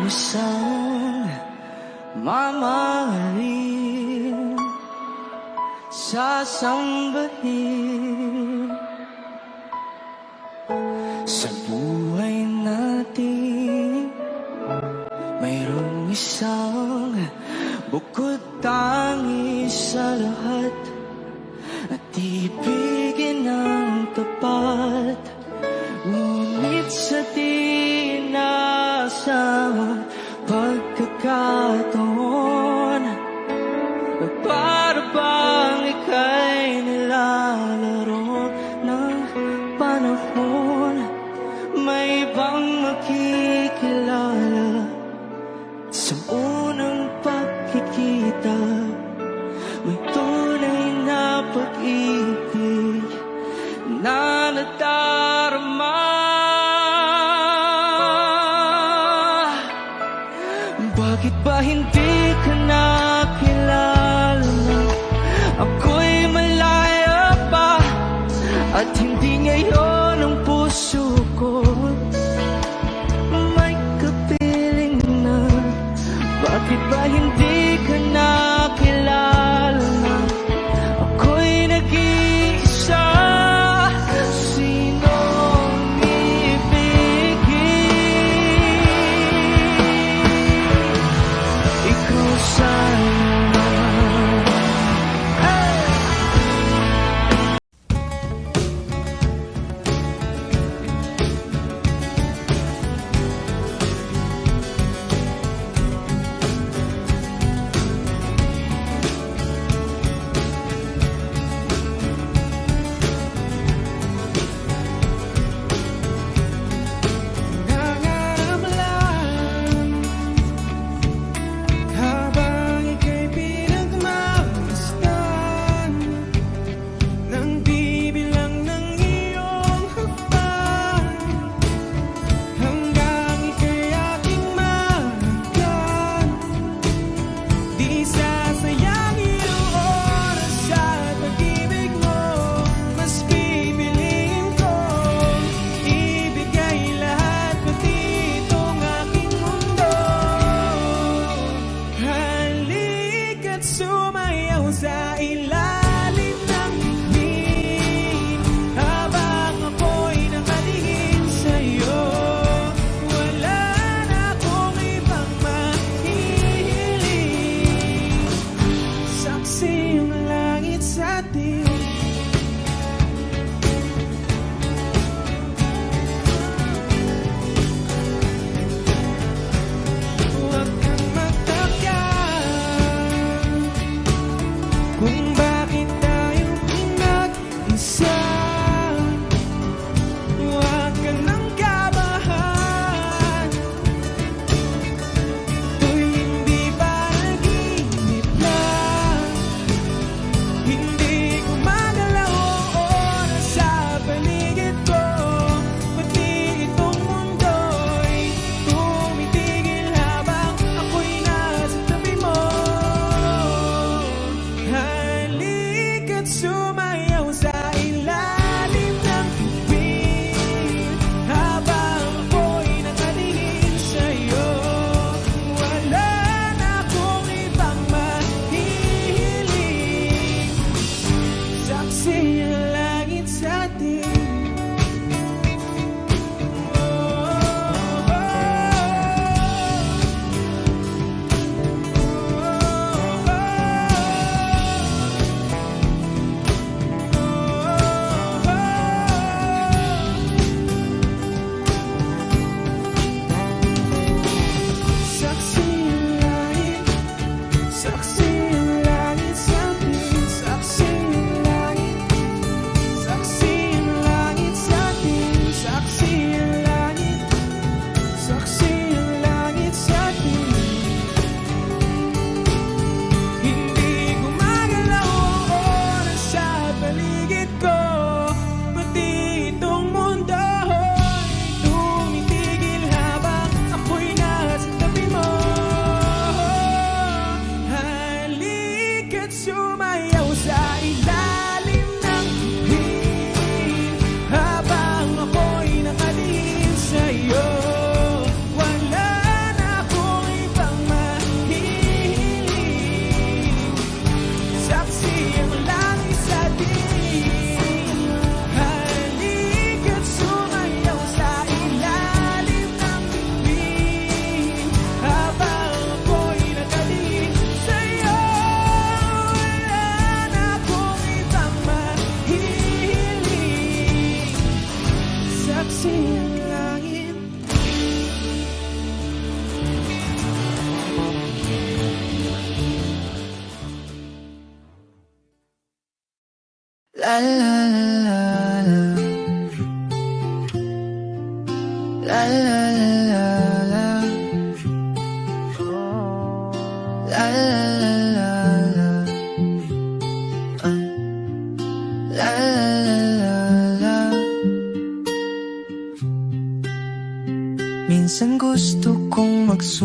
isang mamahalin, sasambahin sa buhay natin. Mayroong isang bukod tangi sa lahat at ibigin ng tapat, ngunit sa di inaasahang pagkakataon, para bang ika'y nilalaro ng panahon. May ibang makikilala sa unang pagkikita, may tunay na pag-ibig na nadarama. Bakit ba hindi ka nakilala na ako'y malaya pa, at hindi ngayon ang puso ko may kapiling na? Bakit ba hindi ka nakilala na ako'y nag-iisa? Sinong ibigin? Ikaw sana.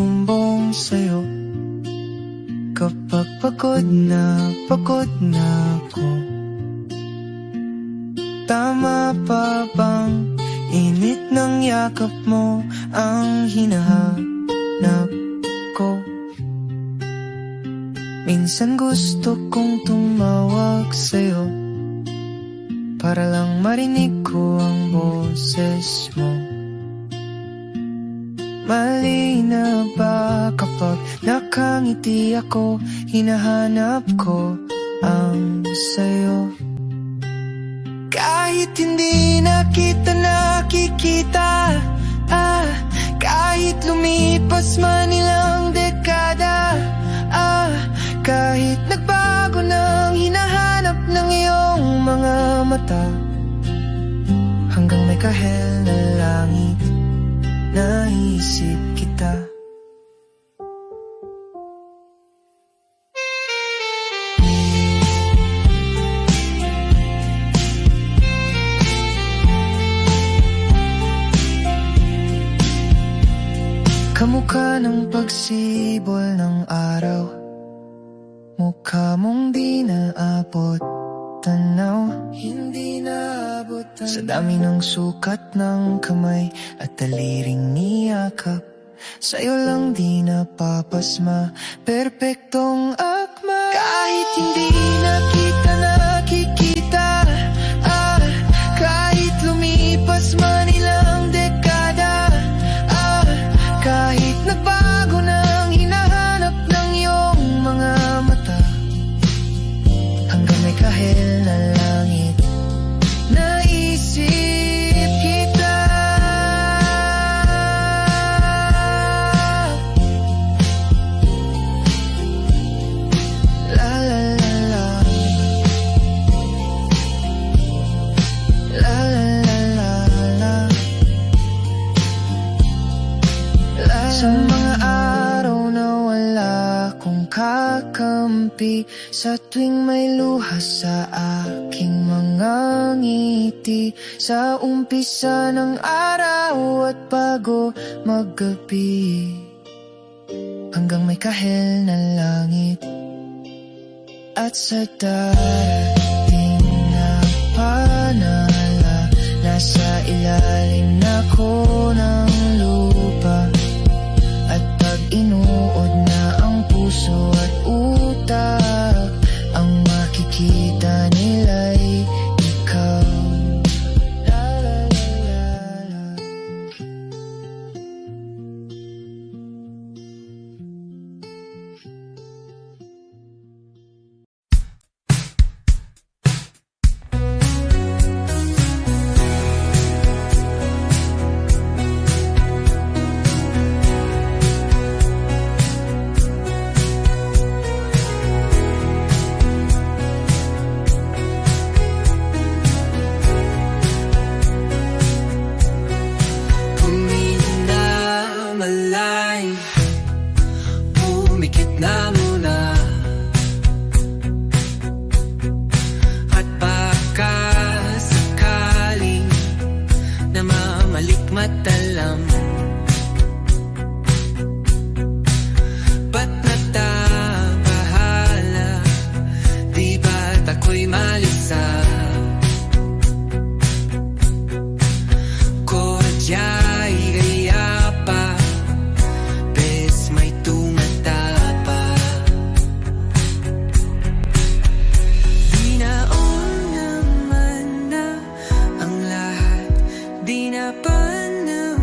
sumusumbong sa'yo kapag pagod na ako. Tama pa bang init ng yakap mo ang hinahanap ko? Minsan gusto kong tumawag sa'yo para lang marinig ko ang boses mo. Mali na ba kapag nakangiti ako, hinahanap ko ang sayo? Kahit hindi na kita nakikita, kahit lumipas man ilang dekada, kahit nagbago ng hinahanap ng iyong mga mata, hanggang may kahel na langit, naisip kita. Kamukha ng pagsibol ng araw, mukha mong di naabot tanaw, hindi naabot tanaw. Sa dami ng sukat ng kamay at daliring niyakap, sa'yo lang di napapasma, perpektong akma. Kahit hindi na kita nakikita, kahit lumipas man ilang dekada, kahit nagbago ng hinahanap ng iyong mga mata, hanggang may kahel na langit, naisip kita. La la la la, la la la la la. Sa mga araw na wala kong kakampi, sa tuwing may luha sa aking mga ngiti, sa umpisa ng araw at bago maggabi, hanggang may kahel na langit, at sa darating na panala, nasa ilalim ako ng lupa, at pag inuod na ang puso at utak, ang makikita nila'y ikaw. La la la la la. Di na pa na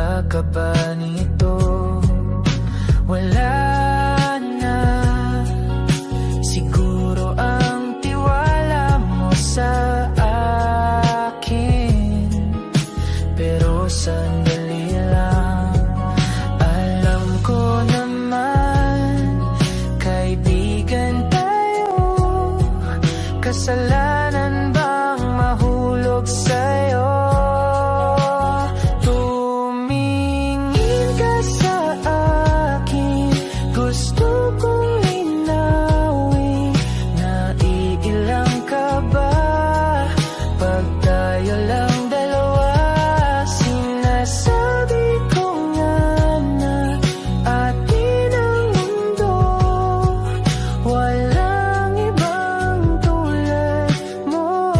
handa ka ba nito? Wala na siguro ang tiwala mo sa akin, pero sandali lang. Alam ko naman, kaibigan tayo. Kasalanan bang mahulog sa'yo? Tumingin ka sa akin, gusto kong linawin. Naiilang ka ba pag tayo lang dalawa? Sinasabi ko nga na atin ang mundo, walang ibang tulad mo.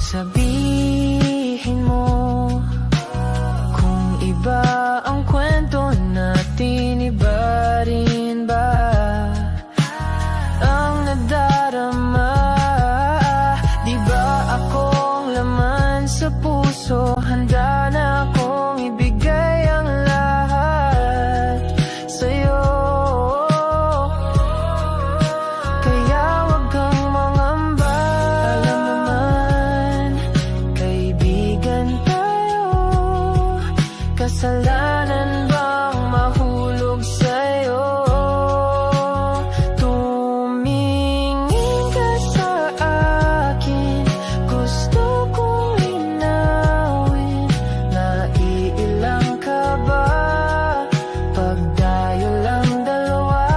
Sabihin mo kung iba ang kwento natin, iba rin ba ang nadarama? Di ba akong laman sa puso? Handa na akong ibigay ang lahat sa'yo. Kaya wag kang mangamba. Alam naman, kaibigan tayo. Kasalanan bang mahulog sa'yo? Tumingin ka sa akin, gusto kong linawin. Naiilang ka ba pag tayo lang dalawa?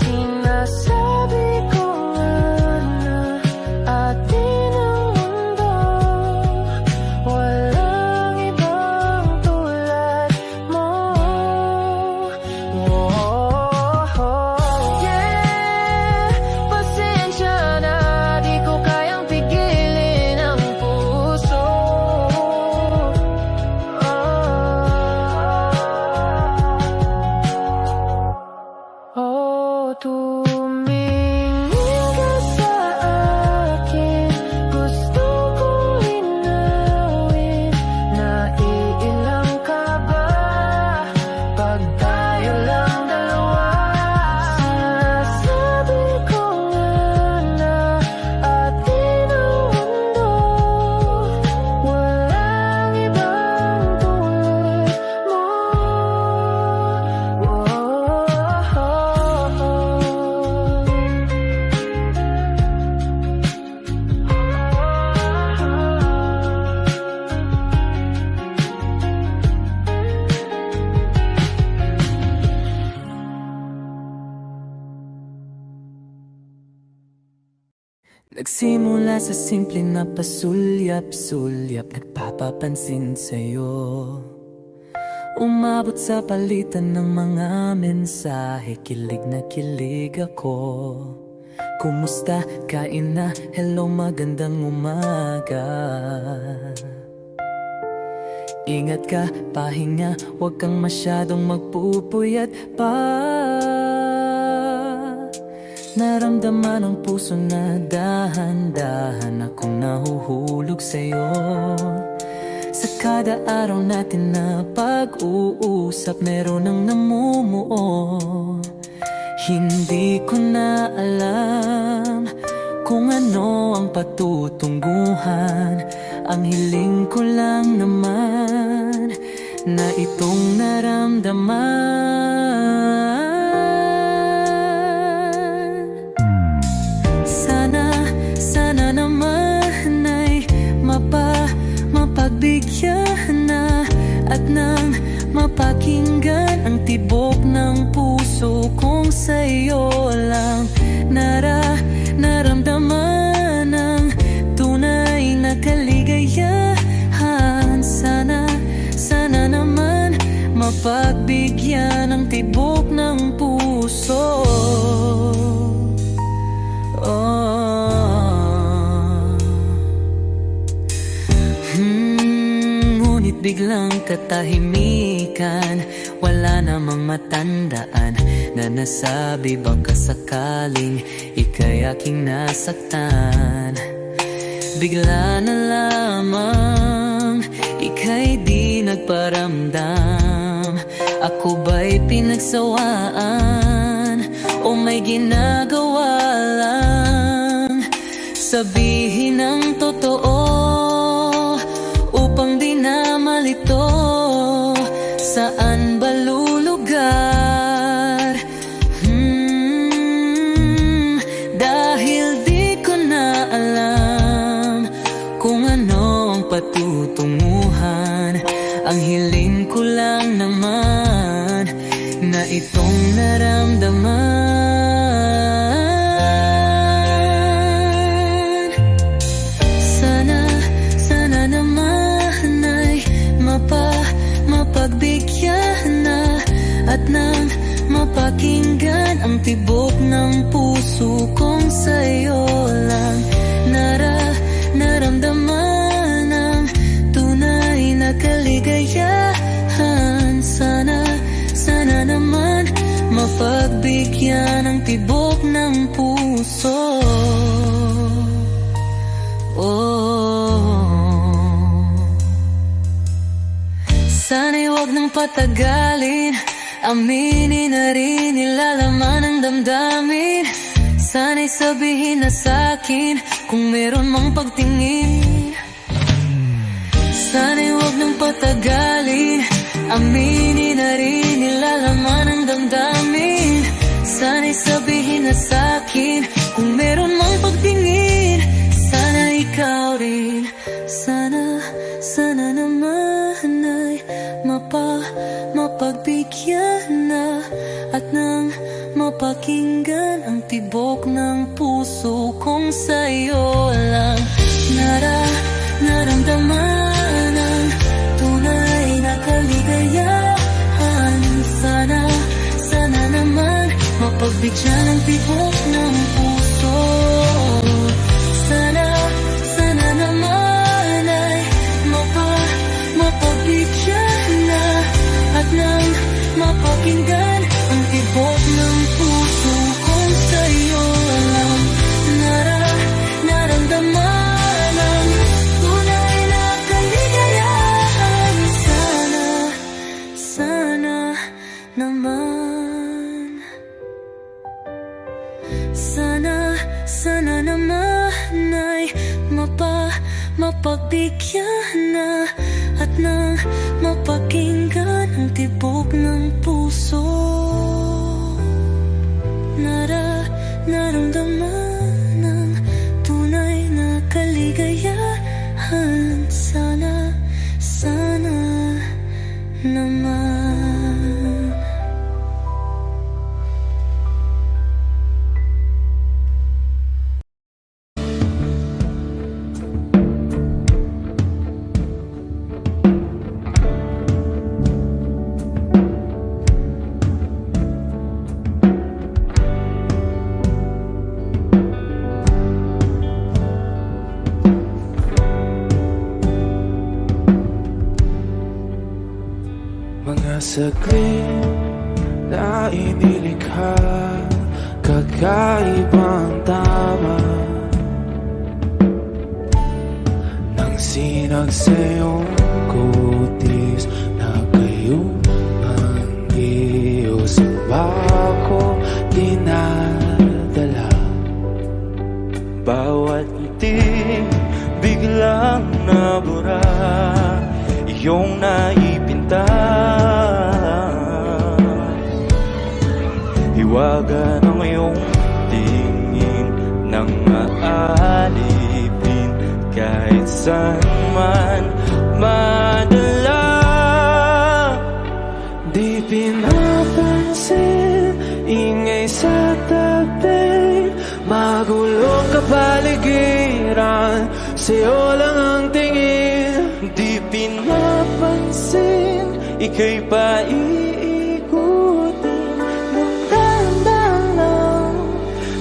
Sinasabi ko nga na atin ang mundo, walang ibang tulad mo. Yeah, pasensya na, di ko kayang pigilin ang puso. Tumingin ka sa akin, gusto kong linawin. Naiilang ka ba pag tayo lang dalawa? Sinasabi ko nga na atin ang mundo, walang ibang tulad mo. Nagsimula sa simple na pasulyap-sulyap, nagpapapansin sa'yo. Umabot sa palitan ng mga mensahe, kilig na kilig ako. Kumusta? Kain na? Hello, magandang umaga. Ingat ka, pahinga, huwag kang masyadong magpupuyat pa. Naramdaman ang puso na dahan-dahan akong nahuhulog sa'yo. Sa kada araw natin na pag-uusap, meron ang namumuo. Hindi ko na alam kung ano ang patutunguhan. Ang hiling ko lang naman na itong naramdaman. Sana naman ay mapagbigyan na at nang mapakinggan ang tibok ng puso kong sa'yo lang naramdaman ang tunay na kaligayahan. Sana naman mapagbigyan ang tibok ng puso. Ngunit biglang katahimikan balikan. Wala namang matandaan na nasabi baka sakaling ika'y aking nasaktan. Bigla na lamang ika'y di nagparamdam. Ako ba'y pinagsawaan o may ginagawa lang? Sabihin ang totoo upang di na malito. Saan ba lulugar? Dahil di ko na alam kung ano ang patutunguhan. Ang hiling ko lang naman na itong naramdaman. Sana naman ay mapagbigyan na at nang mapakinggan ang tibok ng puso kong sa'yo lang naramdaman ang tunay na kaligayahan. Sana naman mapagbigyan ang tibok ng puso. Sana'y huwag nang patagalin, aminin na rin nilalaman ng damdamin. Sana'y sabihin na sa'kin kung meron mang pagtingin. Sana'y huwag nang patagalin, aminin na rin nilalaman ng damdamin. Sana'y sabihin na sa'kin kung meron mang pagtingin. Sana ikaw rin, sana naman ay mapagbigyan na at nang mapakinggan ang tibok ng puso kong sa'yo lang naramdaman ang tunay na kaligayahan. Sana naman mapagbigyan ang tibok ng puso. Sana naman ay mapagbigyan na at nang mapakinggan ang tibok ng puso kong sa'yo lang naramdaman ang tunay na kaligayahan. Sana naman, sana naman ay mapagbigyan na at nang mapakinggan ang tibok ng puso. Naramdaman ang tunay na kaligayahan. Sana naman. Mga saglit na inilikha, kakaibang tama nang sinag sa iyong kutis na kayong ang Diyos ang bako dinadala. Bawat ngiti biglang nabura, iyong naipinta. Hiwaga ng iyong tingin nang maalipin kahit saan man madala. Di pinapansin, ingay sa tabi, magulong kapaligiran, sa'yo lang ang tingin. Di pinapansin, ika'y paiikutin ng dahan-dahan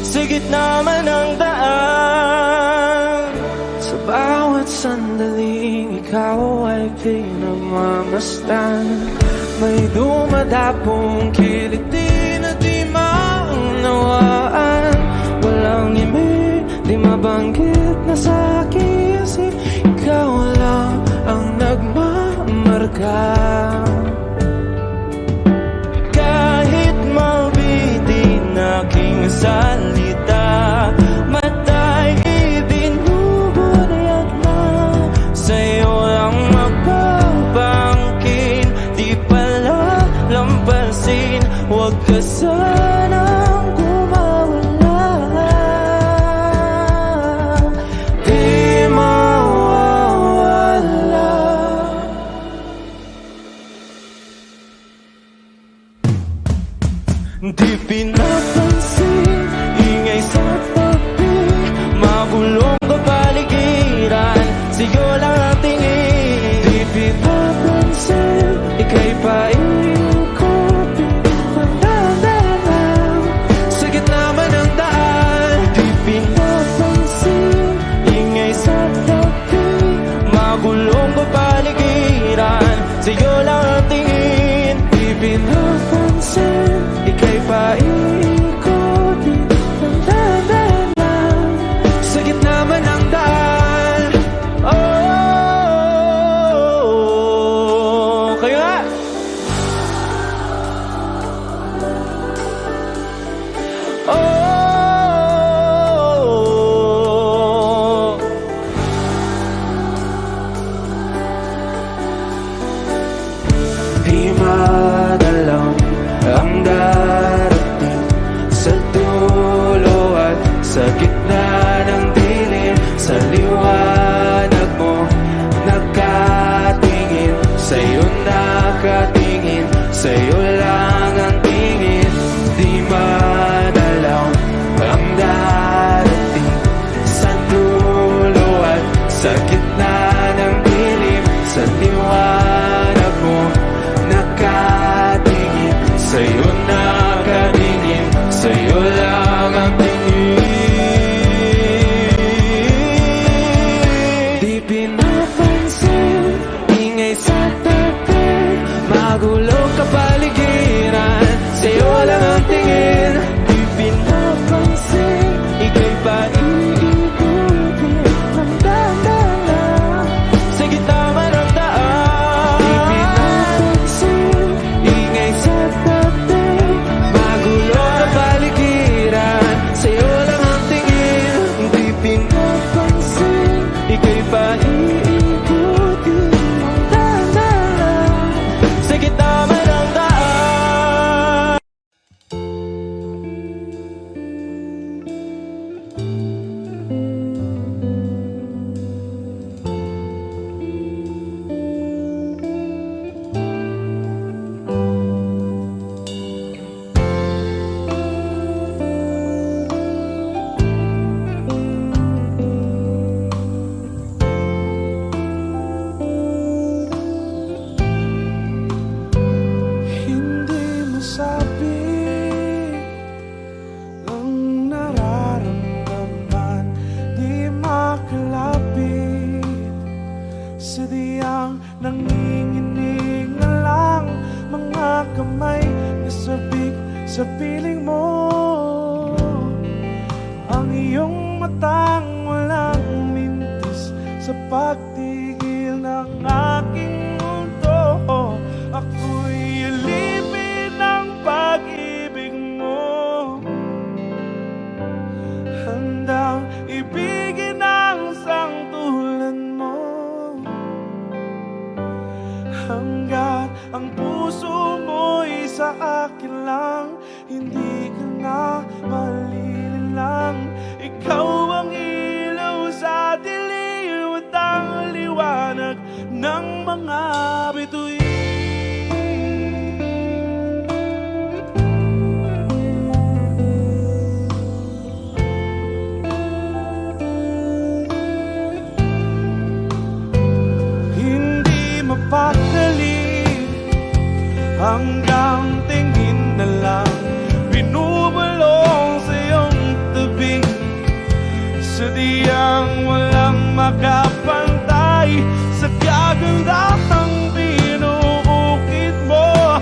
sa gitna man ng daan. Sa bawat sandaling ikaw ay pinagmamasdan, May dumadapong kiliti na di maunawaan. Walang imig, di mabanggit na sa aking isip. Ikaw lang ang nagmamarka. Kahit mabitin aking salita, matay ibinubunayag na sa'yo lang magbabangkin. Di pala lampasin, huwag ka sanang kumawala. Di mawawala. Di pinapansin, ingay sa tabi, magulong kapaligiran, sa'yo lang ang tingin. Di pinapansin, ika'y paikutin, mandadaan sa gitna man ng daan. Di pinapansin, ingay sa tabi, magulong kapaligiran, sa'yo lang ang tingin. Di pinapansin, ika'y paikutin, mandadaan sa gitna man ng daan. Oh, kaya oh, di madalaw ang darating sa dulo at sa gitna ng dilim. Sa liwanag mo nakatingin, sa'yo nakatingin, sa'yo lang ang tingin. Di madalaw ang darating sa dulo at sa gitna ng dilim. Sa liwanag mo nakatingin, sa'yo nakatingin, sa'yo lang ang tingin. Di pinapansin, ingay sa tabi, magulong kapaligiran, sa'yo lang ang tingin. Di pinapansin, ika'y paikutin, mandadaan sa gitna man ng daan. Di pinapansin, ingay sa tabi, magulong kapaligiran, sa'yo lang ang tingin. Di pinapansin, ika'y paikutin, mandadaan sa gitna man ng daan. Hindi masabi ang nararamdaman, di makalapit, sadyang nanginginig na lang mga kamay na sabik sa piling mo. Ang iyong matang walang mintis sa pagtigil ng aking mundo. Ako'y alipin ng pag-ibig mo, handang ibigin ang sangtulan mo. Hanggat ang puso mo'y sa akin lang, hindi ka na malililang. Ikaw ang ilaw sa dilim at ang liwanag ng mga bituin. Hindi mapakali hanggang tingin na lang, binubulong sa iyong tabi, sadyang walang makapantay sa kagandahang binuukit mo.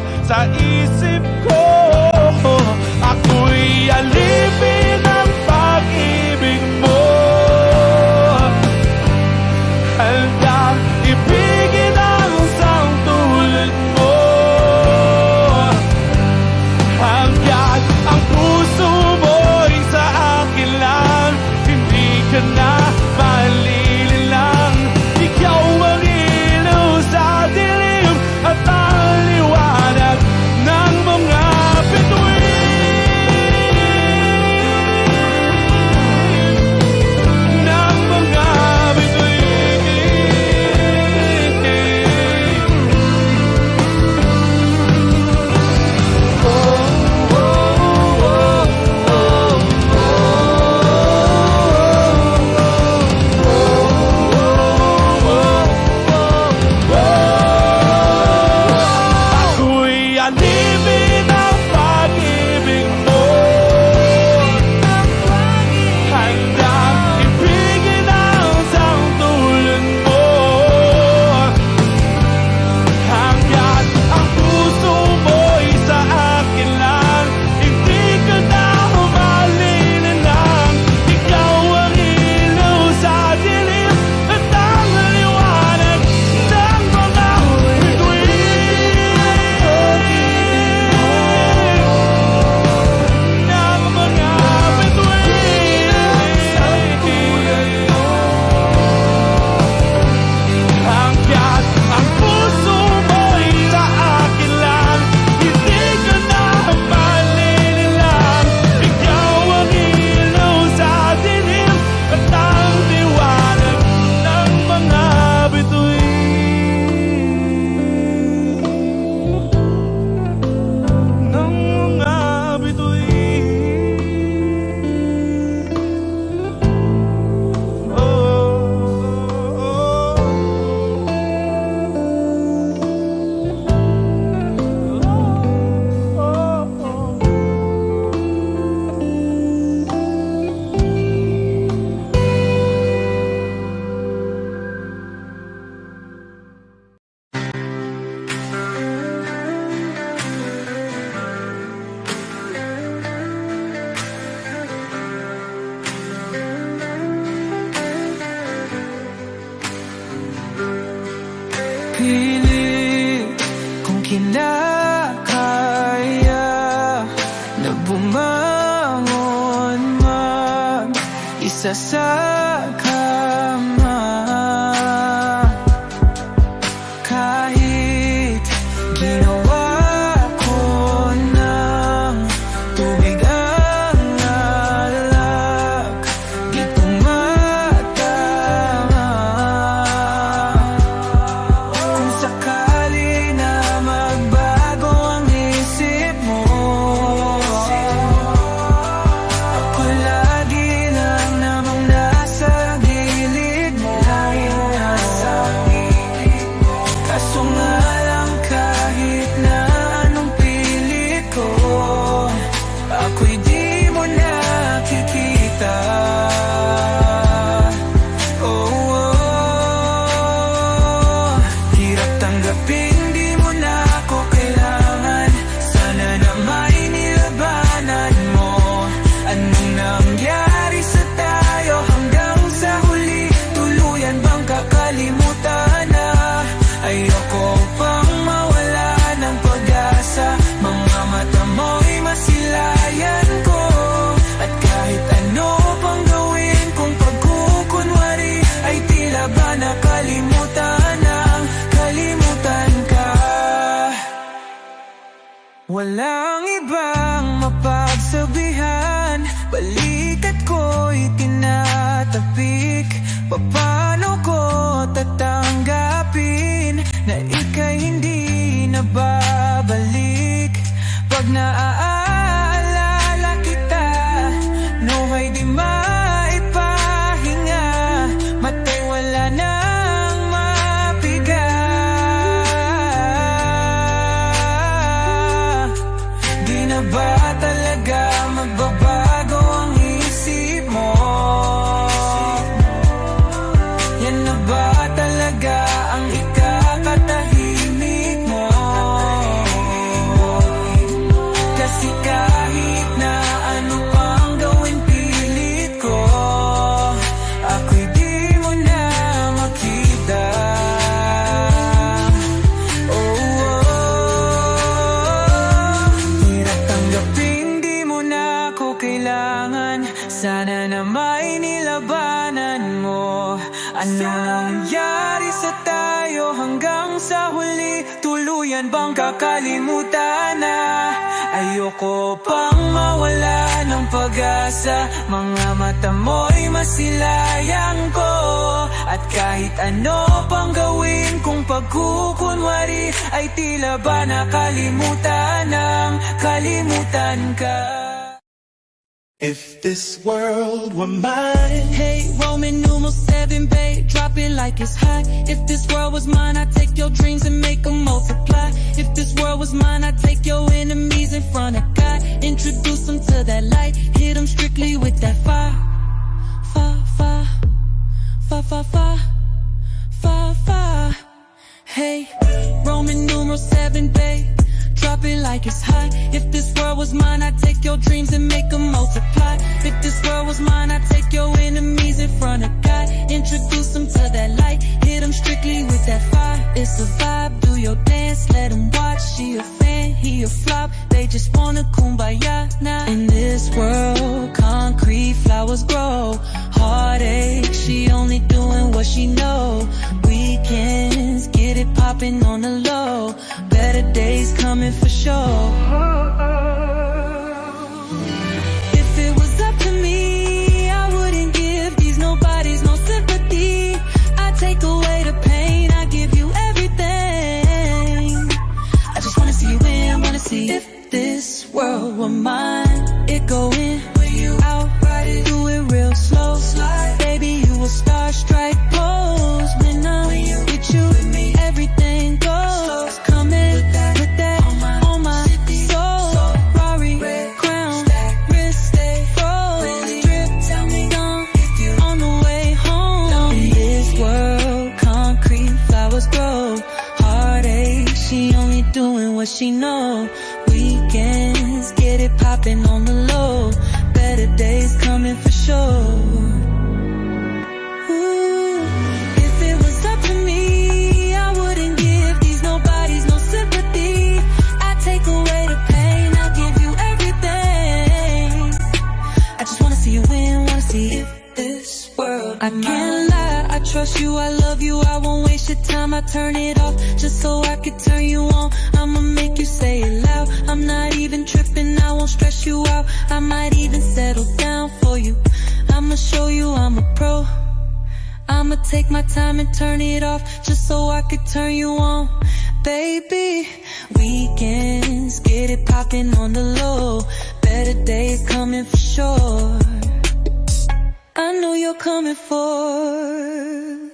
pilit kung kinakaya na bumangon mag-isa sa kama. Kahit ginawa ko ng tubig ang alak, di tumatama. Kung sakali na magbago ang isip mo, ako lagi lang namang nasa gilid mo. Kaso nga lang kahit na anong pilit ko, ako'y di mo nakikita. Hirap tanggapin, di mo na ako kailangan. Sana na may nilabanan mo. Anong nangyari sa tayo hanggang sa huli? Tuluyan bang kakalimutan na? Ayoko pang mawala ng pag-asa. Mga mata mo'y masilayan ko. At kahit ano pang gawin kung pagkukunwari, ay tila ba nakalimutan ang kalimutan ka. Walang ibang mapagsabihan, balikat ko'y tinatapik. Paano ko tatanggapin na ika'y hindi na babalik? Pag naaalala kita, nawa'y di maipahinga. Mata'y wala nang mapiga. Di na ba talaga magbabago ang isip mo? Yan na ba talaga ang ikakatahimik mo? Kasi kahit na ano pang gawin pilit ko, ako'y di mo na makita. Hirap tanggapin, di mo na ako kailangan. Sana na may nilabanan mo. Ano nangyari sa tayo hanggang sa huli? Tuluyan bang kakalimutan na? Ayoko pang mawala ng pag-asa. Mga mata mo'y masilayan ko. At kahit ano pang gawin kung pagkukunwari, ay tila ba nakalimutan ng kalimutan ka. If this world were mine, Hey, Roman numeral 7, babe, drop it like it's hot. If this world was mine, I'd take your dreams and make them multiply. If this world was mine, I'd take your enemies in front of God. Introduce them to that light, hit them strictly with that fire. Fire, fire, fire, fire, fire, fire, fire. Hey, Roman numeral 7, babe, drop it like it's hot. If this world was mine, I'd take your dreams and make them multiply. If this world was mine, I'd take your enemies in front of God. Introduce them to that light, hit them strictly with that fire. It's a vibe, do your dance, let them watch. She a fan, he a flop, they just wanna kumbaya now. In this world, concrete flowers grow. Heartache, she only doing what she know. Weekends, get it popping on the low. Better days coming for sure. If it was up to me, I wouldn't give these nobodies no sympathy. I take away the pain, I give you everything. I just wanna see you win, wanna see if this world were mine. It go in, out, do it real slow. Baby, you a star, strike pose. When I'm with you, everything goes. Come in, put that on my soul. Rari, crown, wrist, stay froze. Drip, down, on the way home. In this world, concrete flowers grow. Heartache, she only doing what she know. Weekends, get it popping on the low. Better days coming for sure. Ooh, if it was up to me, I wouldn't give I can't lie, I trust you, I love you, I won't waste your time, I turn it off just so I could turn you on. I'ma make you say it loud, I'm not even tripping, I won't stress you out, I might even settle down for you. I'ma show you I'm a pro, I'ma take my time and turn it off just so I could turn you on. Baby, weekends, get it poppin' on the low, better days coming for sure. I know you're coming for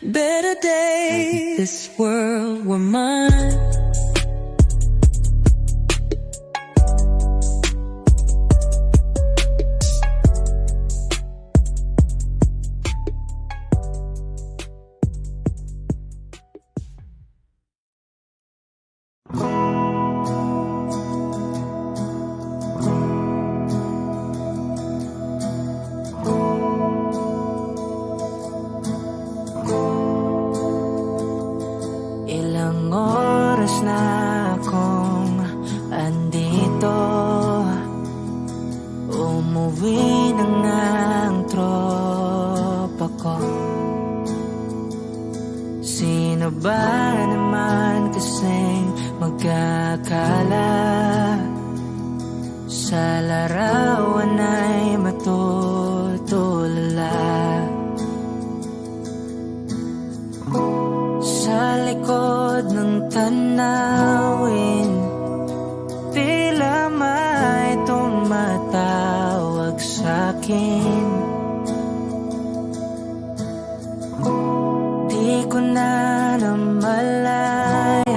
better days. This world were mine. Ilang oras na akong andito, umuwi na nga ang tropa ko. Sino ba naman kasing magkakala sa larawan ay matutulala? Sa likod ng tanawin, tila may tumatawag sa'kin. Di ko na namalayang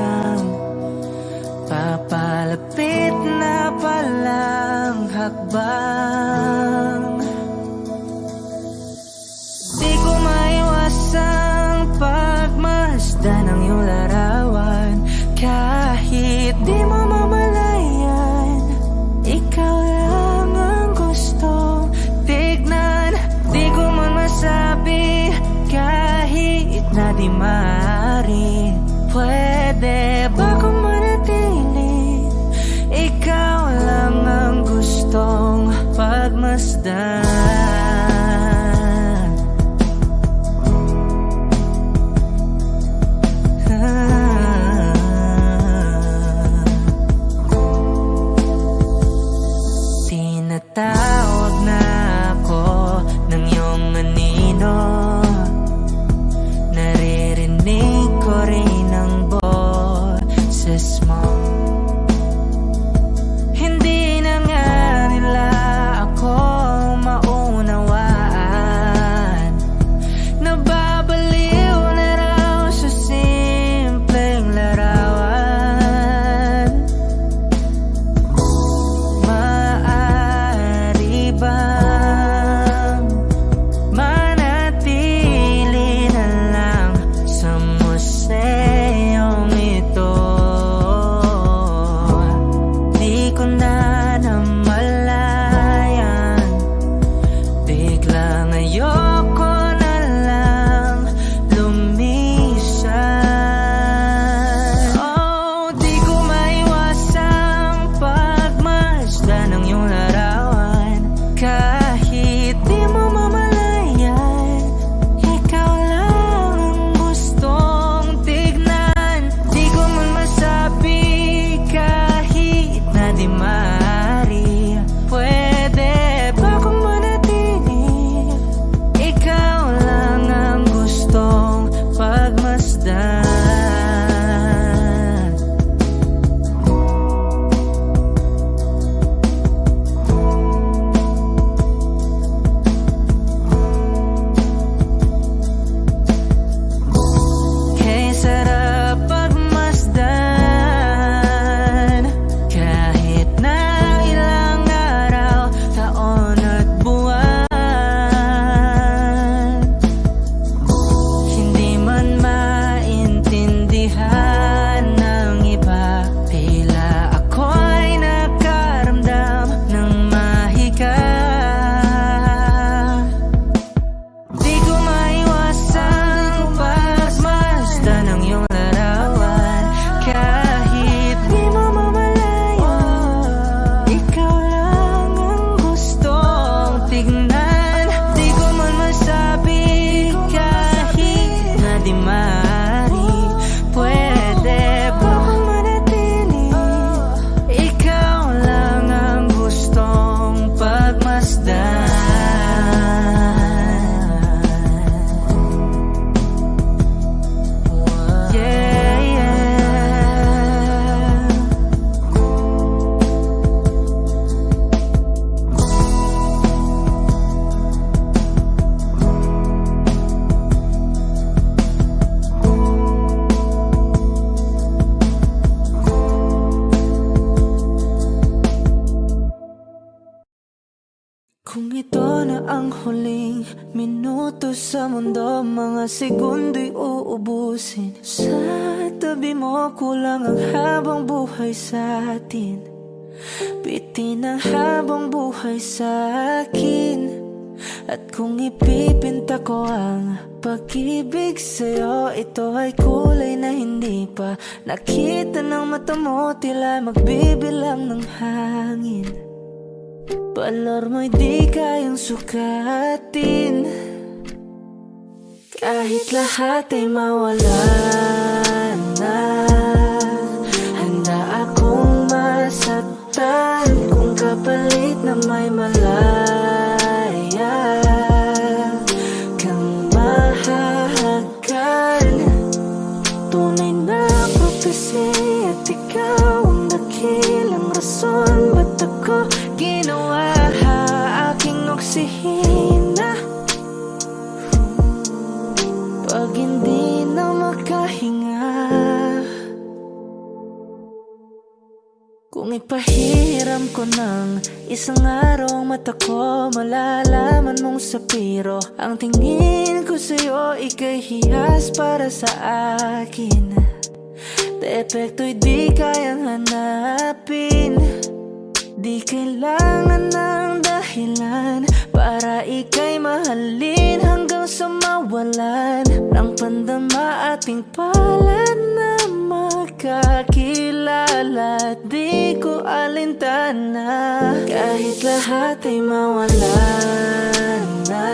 papalapit na palang hakbang. Di ko maiwasang pagmasdan ng iyong larawan. Kahit di mo mamalayan, ikaw lang ang gusto tignan ang huling minuto sa mundo, mga segundo'y uubusin. Sa tabi mo kulang ang habang buhay sa atin, bitin ang habang buhay sa akin. At kung ipipinta ko ang pag-ibig sa'yo, ito ay kulay na hindi pa nakita ng mata mo, tila magbibilang ng hangin. Balor mo'y di kayang sukatin, kahit lahat ay mawala na. Handa akong masaktan kung kapalit na may malaya kang mahahagan. Tunay na prophecy at ikaw ang dakilang rason, ba't ako ginawa aking oksihina pag hindi na makahinga? Kung ipahiram ko ng isang araw ang mata ko, malalaman mong sapiro ang tingin ko sa'yo, ika'y hiyas para sa akin. Depekto'y di kayang hanapin, di kailangan ng dahilan para ika'y mahalin hanggang sa mawalan ng pandama ating palad na magkakilala. Di ko alintana kahit lahat ay mawalan na.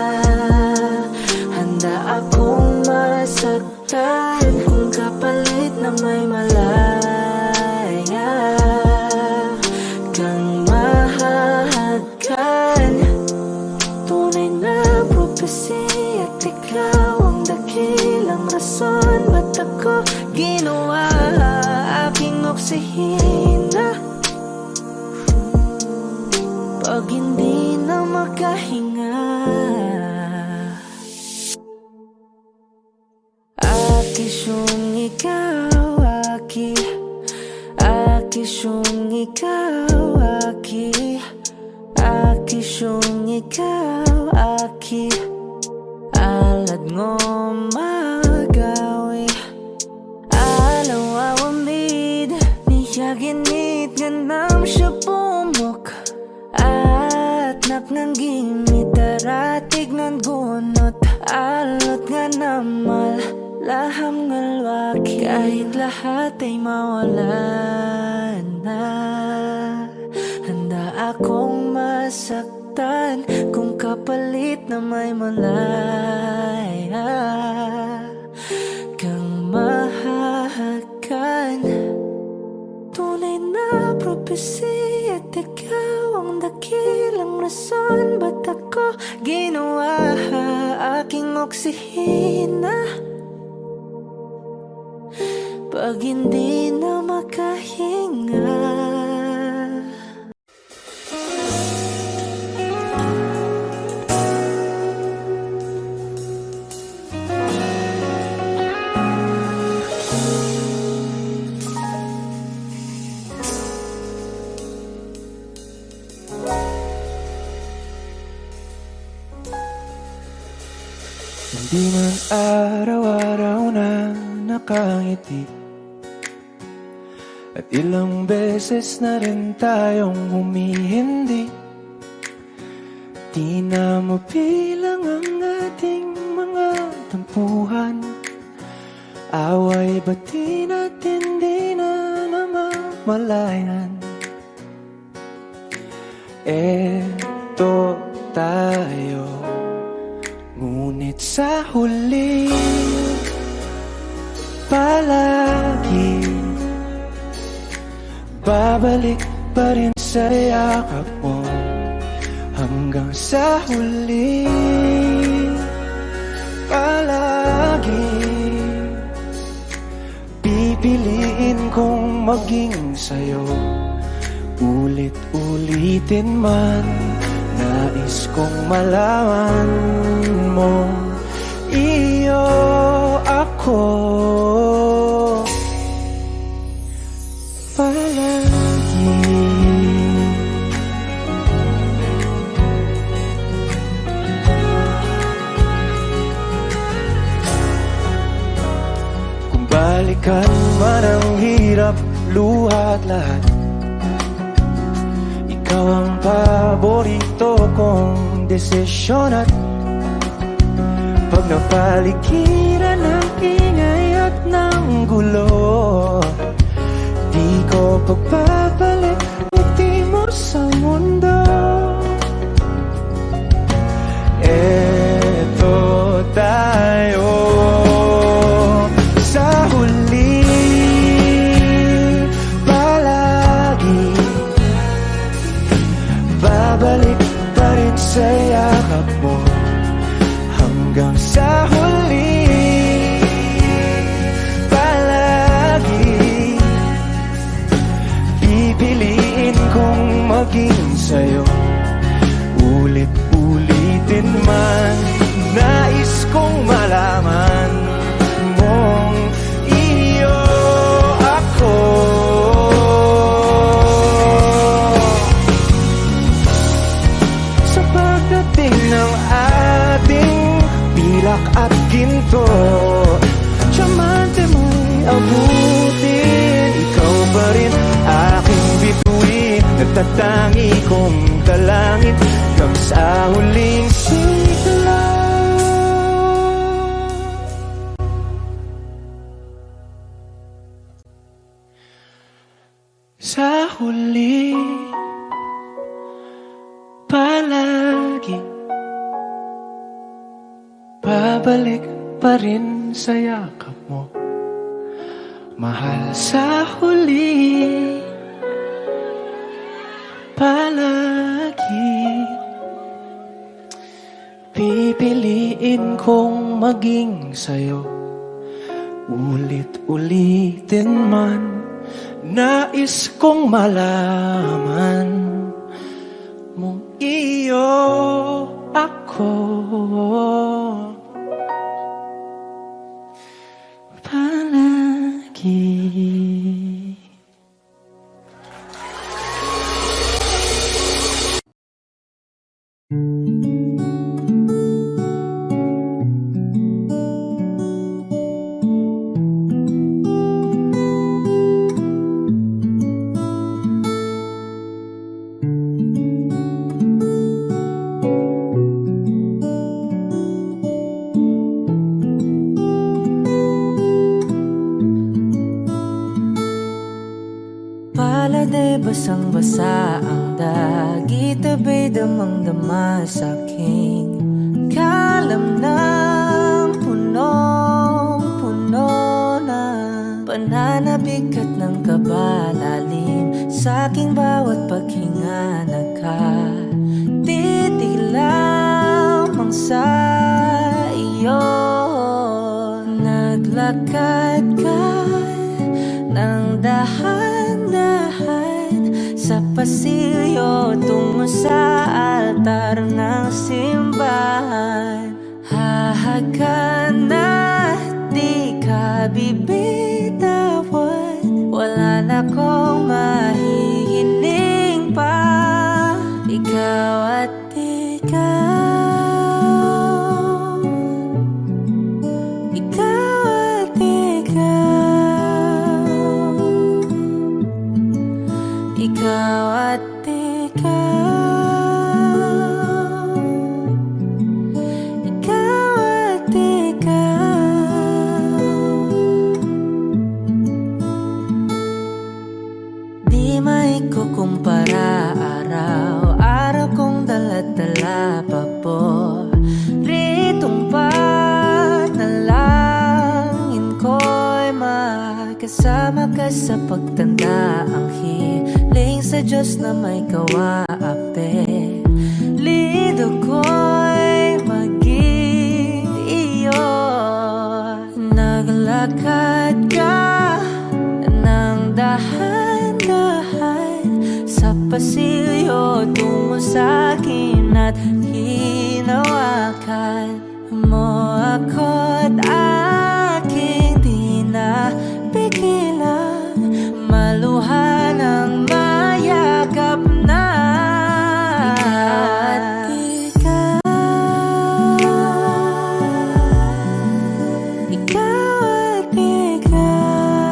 Handa akong masaktan kung kapalit na may malaya kang mahahagan. Tunay na prophecy at ikaw ang dakilang rason, ba't ako ginawa aking oksihina pag hindi na makahinga? Akisyong ikaw, aki, akisyong ikaw, aki, akisyong ikaw, aki, alad ngo magawi, alaw awamid, niyaginit ganam siya pumok, at naknanggimit aratig ng gunot, alot nga namal laham ngalwaki. Kahit lahat ay mawalan na, handa akong masaktan kung kapalit na may malaya kang mahahagan. Tunay na prophecy at ikaw ang dakilang rason, ba't ako ginawa aking oksihina pag hindi na makahinga? Hindi man araw-araw na nakangiti, at ilang beses na rin tayong humihindi. Di na mabilang ang ating mga tampuhan, away bati natin di na namamalayan. Eto tayo, ngunit sa huli palagi babalik pa rin sa yakap mo hanggang sa huli. Palagi pipiliin kong maging sa'yo, ulit-ulitin man. Nais kong malaman mo, iyo ako palagi. Balikan man ang hirap, luha at lahat, ikaw ang paborito kong desisyon. At pag napaligiran ng ingay at ng gulo, di ko pagbabalik ngiti mo sa mundo. Eto tayo sa huli, palagi babalik pa rin sa yakap mo. Hanggang sa huli, palagi pipiliin kong maging sa'yo. Ulit-ulitin man, nais kong malaman mong iyo ako. Sa pagdating ng ating pilak at ginto, tiyamante mo'y abutin. Ikaw pa rin aking bituin, nagtatangi kong dalangin hanggang sa huling sigla. Sa huli, palagi babalik pa rin sa yakap mo, mahal. Sa huli, palagi pipiliin kong maging sa'yo. Ulit-ulitin man, nais kong malaman mong iyo ako. Palagi. Palade basang-basa ang dagit, abay damang-dama sa'king kalam ng punong-puno na pananabik at ng kabalalim sa'king bawat paghinga. Nagkatitig lamang sa iyo, naglakad ka ng dahan-dahan sa pasilyo tungo sa altar ng simbahan. Hahagan na di ka bibitawan, wala na kong mahihiling pa. Ikaw at ikaw, ikaw at ikaw, ikaw at ikaw, ikaw at ikaw. Di maikukumpara, araw-araw kong dala-dala paboritong panalangin ko'y makasama ka sa pagtanda. Ang hiling sa Diyos na may kawaape, lido ko'y maging iyo. Naglakad ka ng dahan-dahan sa pasilyo tungo sa'kin at hinawakan mo ako't aking di napigilan, maluhan ang mayakap na. Ikaw at ikaw, ikaw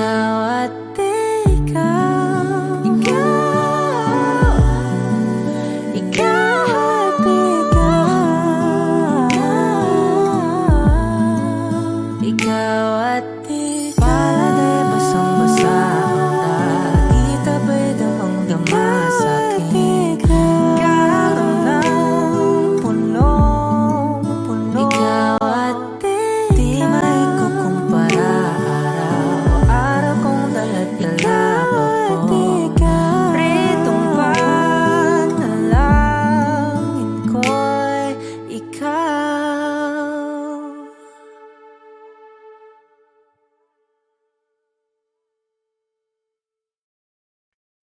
ikaw at ikaw, ikaw, ikaw at ikaw, ikaw at ikaw. Pala'y basang-basa ang dagit, abay damang-dama sa'kin. Karoon ng punong-puno, ikaw at di maikukumpara. Araw-araw kong dala-dala pa po, pritong panalangin ko'y ikaw.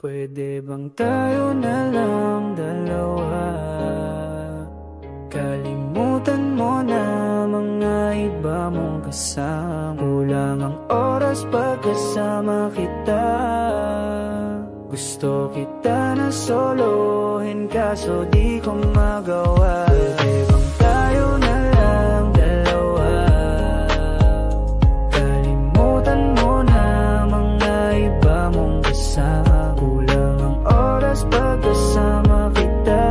Pwede bang tayo na lang dalawa? Kalimutan mo na mga iba mong kasama. Kulang ang oras pagkasama kita. Gusto kita na solohin kaso di ko magawa. Pwede bang tayo na lang dalawa? Kalimutan mo na mga iba mong kasama. Kulang ang oras pagkasama kita.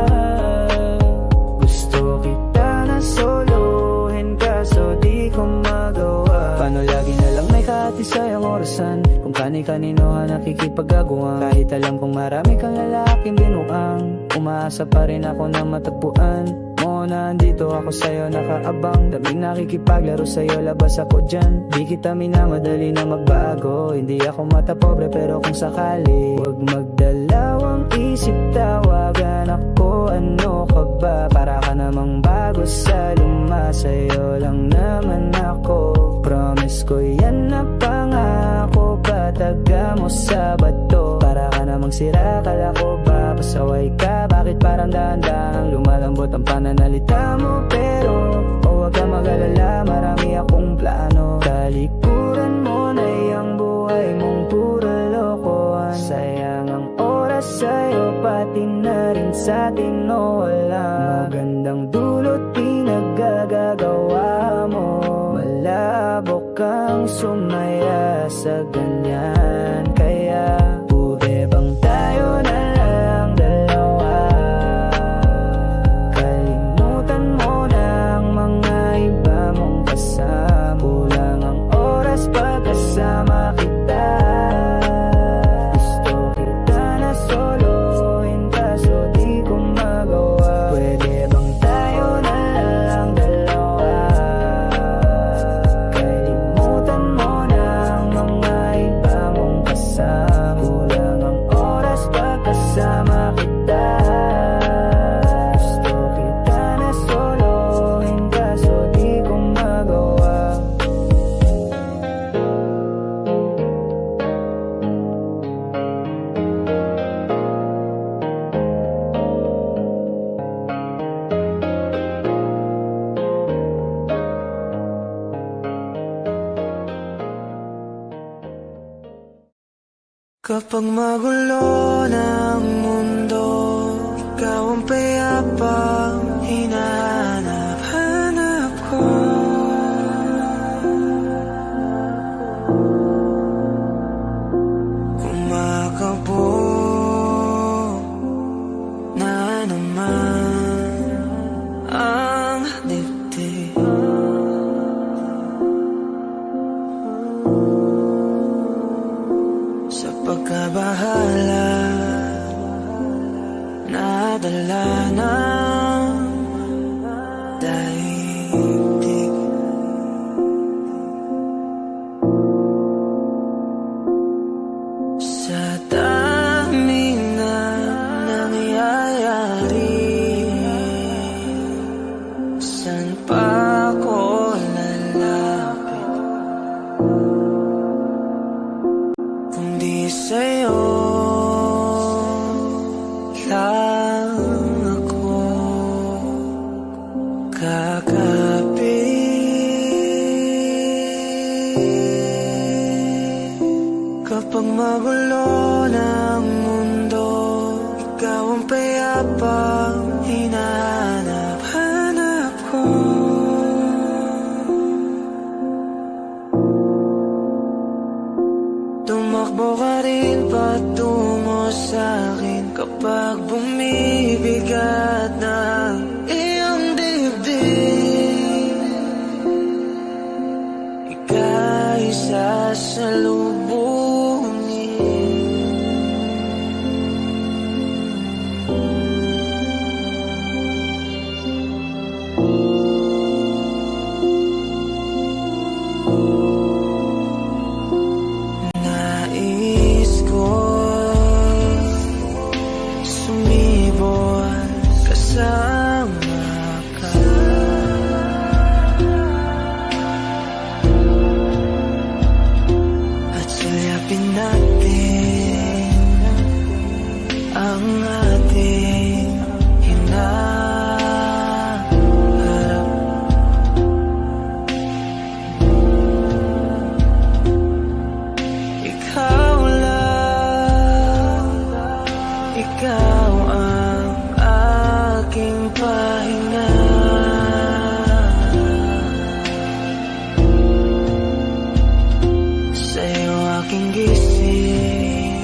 Gusto kita na solohin kaso di ko magawa. Paano lagi na lang may kahatisayang orasan? Kung kani-kanino ka nakikipag-aguan. Kahit alam kong marami kang lalaking binuang, umaasa pa rin ako na matagpuan mo na andito ako sa'yo nakaabang. Daming nakikipaglaro sa'yo, labas ako dyan. Di kita minamadali na magbago. Hindi ako mata pobre pero kung sakali, huwag magdalawang isip, tawagan ako. Ano ka ba? Para ka namang bago sa luma. Sa'yo lang naman ako. Promise ko yan na pangako. Pataga mo sa bato. Para ka namang sira, kala ko ba pasaway ka? Bakit parang dahan-dahang lumalambot ang pananalita mo? Pero huwag ka mag-alala, marami akong plano. Talikuran mo na yung buhay mong puro lokohan. Sayang ang oras sa'yo, pati na rin sa'tin o wala. Magandang dulot di nagagagawa mo. Malabo kang sumaya sa ganyan. Kaya pwede bang tayo na lang dalawa? Kalimutan mo na ang mga iba mong kasama. Kulang ang oras pagkasama kita. Gusto kita na solohin kaso di ko magawa. Pwede bang tayo na lang dalawa? Kalimutan mo na ang mga iba mong kasama. Kulang ang oras pagkasama kita. Gusto kita na solohin kaso di ko magawa. Kapag magulo ng mundo, ikaw ang payapang hinahanap-hanap ko. Kumakabog na naman ang dibdib. Sa pagkabahala, nadala ng daigdig. Sa dami na nangyayari, saan pa ako lalapit kundi sa'yo lang ako kakapit. Kapag magulo ng mundo, ikaw ang payapang hinahanap-hanap ko. Tumakbo ka rin patungo sa'kin kapag bumibigat na iyong dibdib. Ika'y sasalubungin. Nais ko sumibol kasama ka. At sulyapin natin ang ating hinaharap. Ikaw lang, ikaw ang aking pahinga. Sa'yo aking gising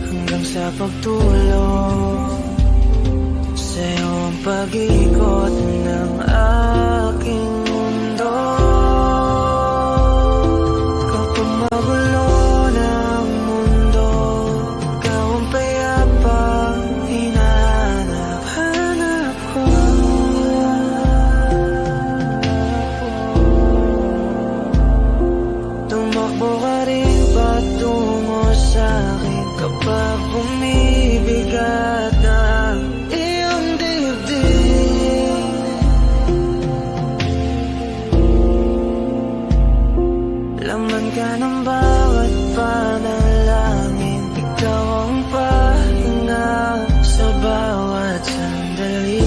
hanggang sa pagtulog. Sa'yo ang pag-ikot ng aking mundo. Kapag magulo ng mundo, ikaw ang payapang hinahanap ko. Tumakbo ka rin patungo sa'kin kapag bumibigat na iyong dibdib. Laman ka ng bawat panalangin. Ikaw ang pahinga sa bawat sandali.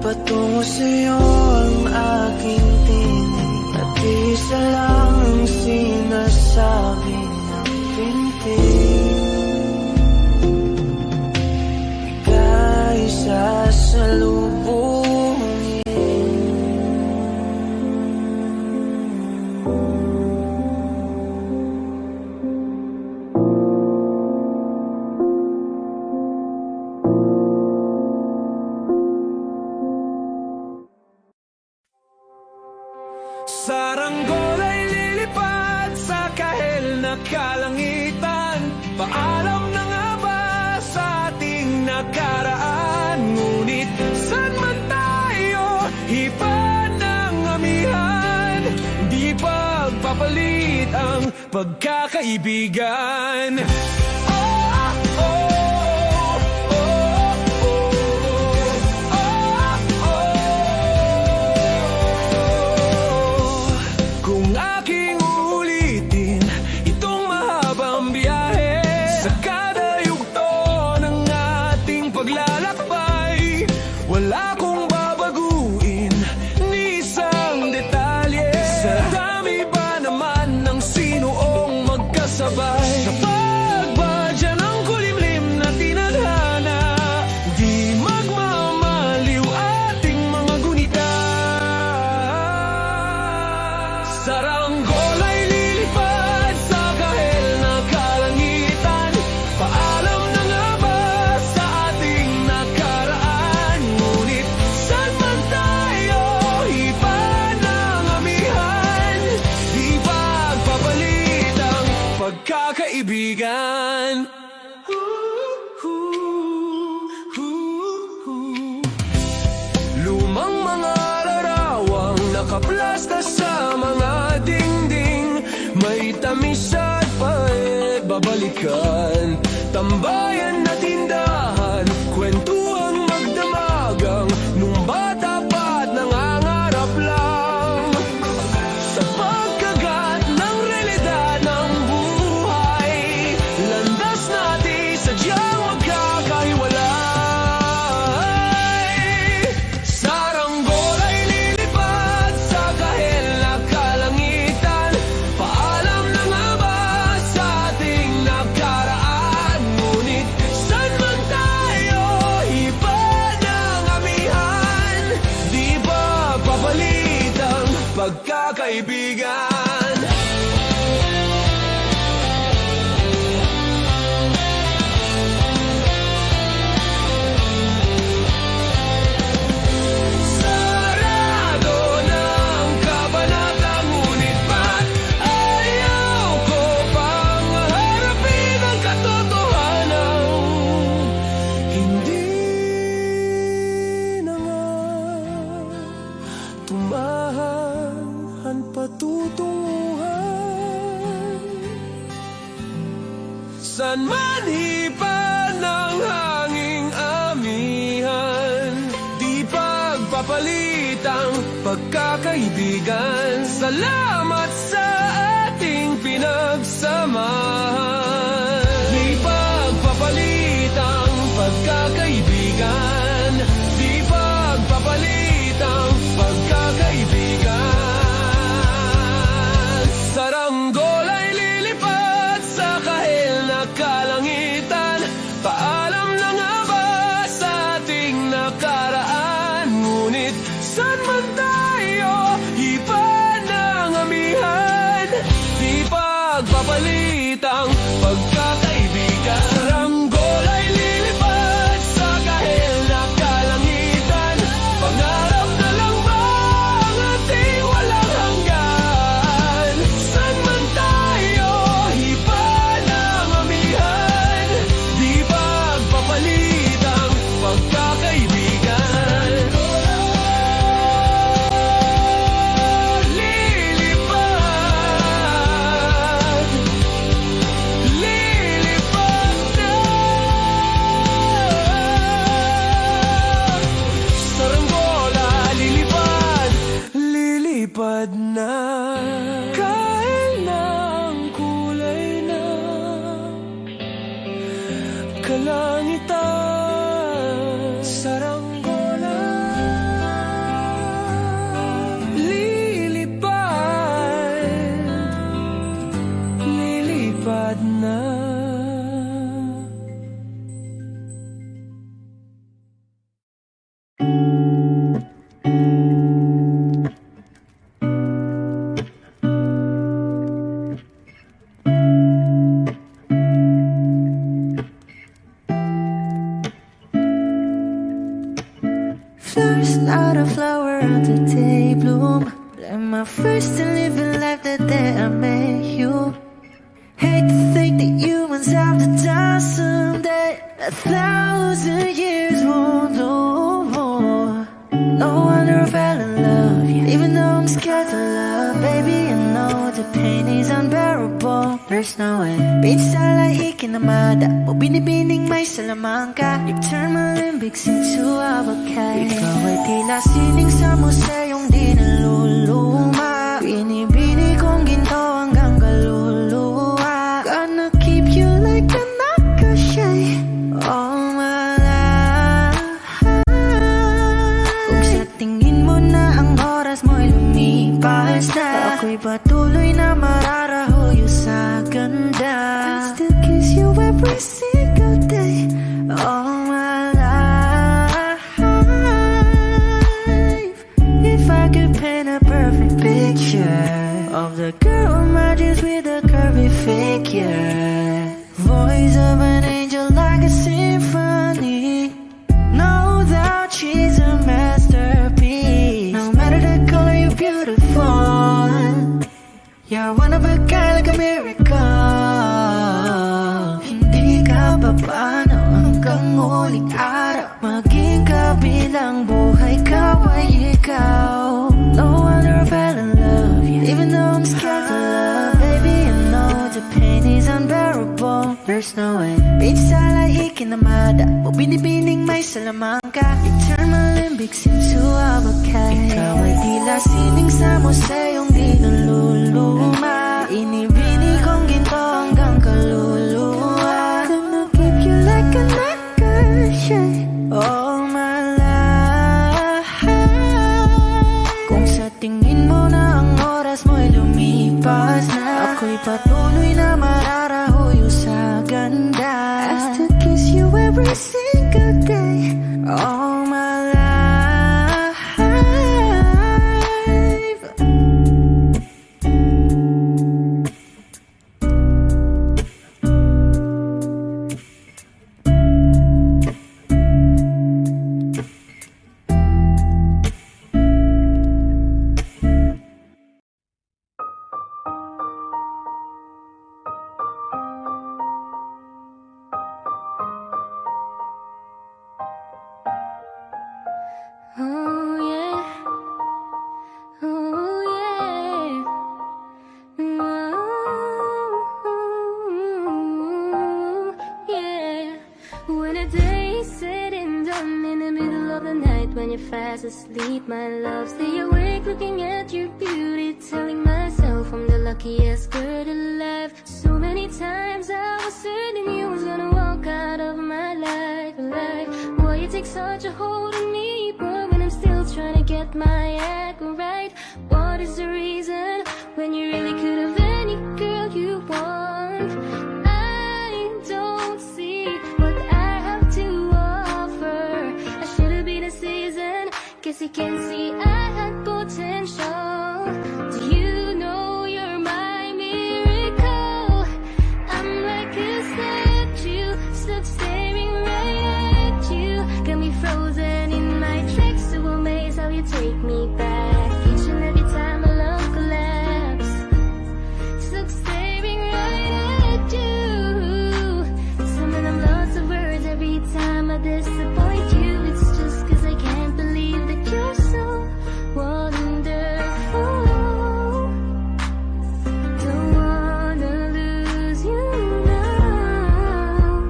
Patungo sa'yo ang aking tinig, at isa lang ang sinasabi ng pintig. Ika'y sasalubungin. Saranggol ay lilipad sa kahel na kalangitan. Paalam na nga ba sa ating nakaraan? Ngunit saan man tayo, iba ng amihan. Di pagpapalit ang pagkakaibigan. Kung aking ulitin itong mahabang biyahe, sa kada yugto ng ating paglalakbay, wala kong babaguin ni isang detalye. Sa dami ba naman ng sinuong magkasabay, sa pagbadya ng kulimlim na tinadhana, di magmamaliw ating mga gunita. Saranggol ay lilipad sa kahel na kalangitan. Paalam na nga ba sa ating nakaraan? Ngunit saan man tayo, iba ng amihan. Di pagpapalit ang pagkakaibigan. Lumang mga larawang nakaplasta sa mga dingding, may tamis at pait babalikan. Tambayan na tindahan, kwentuhang magdamagang, nung bata pa't nangangarap lang. Sa pagkagat ng realidad ng buhay, landas natin sadyang magkakahiwalay. Saranggol ay lilipad sa kahel na kalangitan. Paalam na nga ba sa ating nakaraan? pagkakaibigan. Sarado ng kabanata, ngunit ba't ayaw ko pang harapin ang katotohanan? Hindi na nga tumahan patutunguhan. San man hipan ng hanging amihan, di pagpapalitang pagkakaibigan. Salamat sa ating pinagsamahan. Di pagpapalitang pagkakaibigan, di pagpapalitang pagkakaibigan. Saranggol ay lilipat sa kahil na kalangitan. Paalam na nga ba sa ating nakaraan? Ngunit saan man tayo iba ng amihan, di pagpapalitang pagkakaibigan. Saranggol ay lilipat sa kahil na kalangitan. Pangarap na lang ba ang ating walang hanggan? Saan man tayo iba ng amihan, di pagpapalitang pagkakaibigan. Lilipad na. Saranggola, lilipad na. Kahit na ang kulay na kalangitan. Saranggola, lilipad na. Flowers, not a flower on the day bloom. Like my first to live in life the day I met you. Hate to think that humans have the time someday. 1,000 years won't know more. No wonder I fell in love, yeah. Even though I'm scared to love, baby, I know the pain is unbearable. There's no way. Pinsala ikinamada, o binibining may salamangka. You turn my limbics into avocado. Ikaw ay tila sining sa museyong di naluluma. Binibini kong ginto hanggang kaluluwa. Gonna keep you like a nakashay all my life. Kung sa tingin mo na ang oras mo'y lumipas na, ako'y patuloy na mararahuyo sa ganda. I still kiss you every single day all my life. If I could paint a perfect picture of the girl on my dreams with a curvy figure, voice of an angel like a symphony. No doubt she's a masterpiece. No matter the color, you're beautiful. You're one of a kind, like a miracle. Hindi ka papaano hanggang muling araw. Maging kabilang buhay ka ay ikaw. No wonder I fell in love, yeah. Even though I'm scared to love, baby, I know the pain is unbearable. There's no way. Pinsala ikinamada, o binibining may salamangka. You turn my limbics into avocado. Ikaw ay tila sining sa museyong di naluluma. Inibini kong ginto hanggang kaluluwa. Gonna keep you like a nakashay all my life. Kung sa tingin mo na ang oras mo'y lumipas na, ako'y patuloy na mararahuyo sa ganda. I still kiss you every single day all my life. you're fast asleep, my love. Stay awake looking at your beauty, telling myself I'm the luckiest girl alive. So many times I was certain you was gonna walk out of my life. Why you take such a hold on me, but when I'm still trying to get my act right? What is the reason when you really could have any girl you want? I don't see what I have to offer. I should have been a season, guess you can see I had potential. Do you know you're my miracle? I'm like a statue, stuck staring right at you. Got me frozen in my tracks, so amazed how you take me back. Each and every time my love collapse, stuck staring right at you. Summon I'm lots of words every time I disappoint you. It's just cause I can't believe that you're so wonderful. Don't wanna lose you now.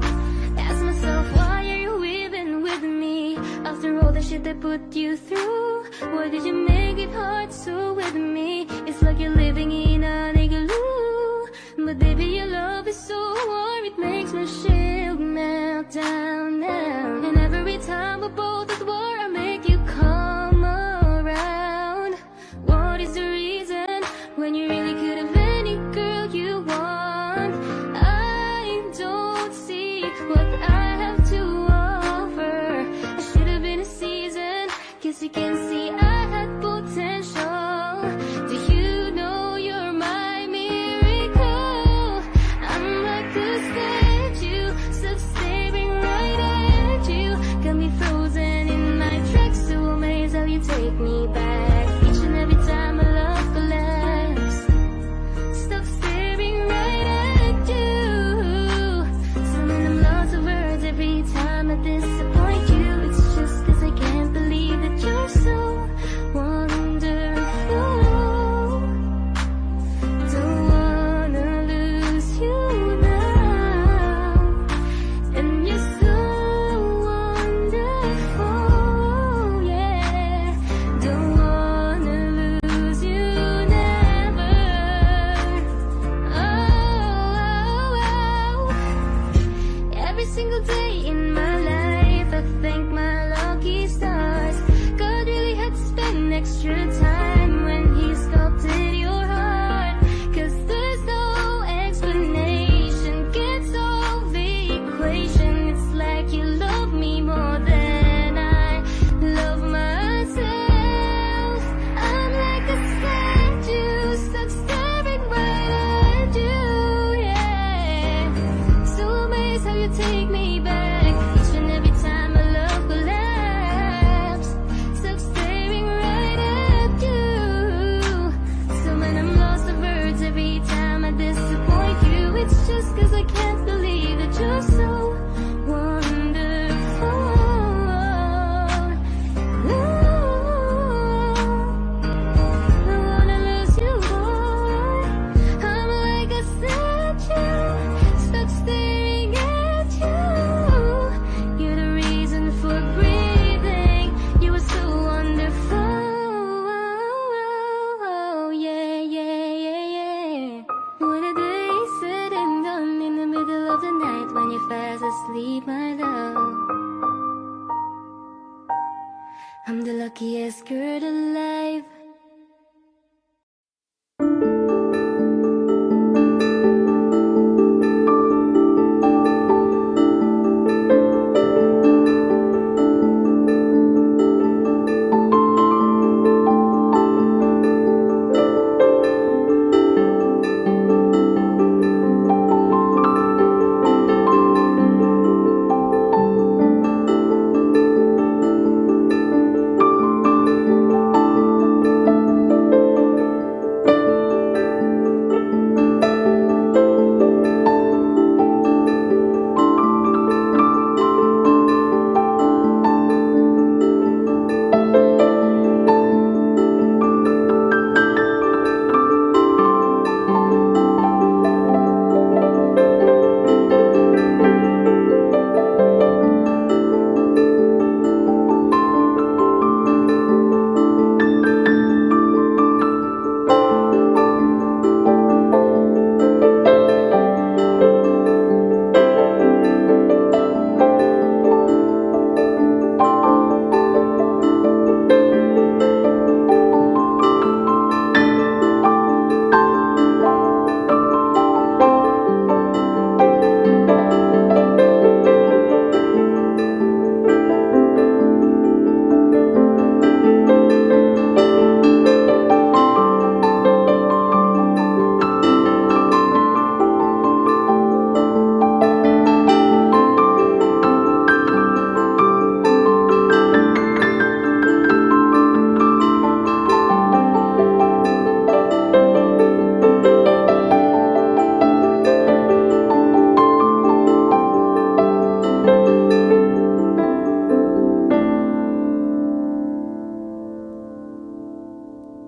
Ask myself, why are you even with me? After all the shit I put you through, why did you make it hard so with me? It's like you're living in an igloo. But baby, your love is so warm, it makes my shield melt down now. And every time we're both at war, I make you come around. What is the reason when you really could have any girl you want? I don't see what I have to offer. I should have been a season, guess you can see I had potential. Do you know you're my miracle? I'm like a statue, stuck staring right at you. Got me frozen in my tracks, so amazed how you take me back. Each and every time my love collapse, stuck staring right at you. Summon them lots of words every time I disappoint you. It's just cause I can't believe that you're so wonderful. Don't wanna lose you now. And you're so wonderful, yeah. Don't wanna lose you never. Oh. Every single day in my life, I thank my lucky stars. God really had to spend extra time when he sculpted your heart. Cause there's no explanation, can't solve the equation. It's like you love me more than I love myself. I'm like a statue, stuck staring right at you, yeah. So amazed how you take me back. Each and every time my love collapse, stuck staring right at you. So when I'm lost of words every time I disappoint you. It's just cause I can't believe that you're so wonderful. Ooh, I wanna lose you, boy. I'm like a statue, stuck staring at you. You're the reason for breathing. You were so wonderful. Yeah, yeah, yeah, yeah. What a day said and done in the middle of the night when you're fast asleep, my love. I'm the luckiest girl alive.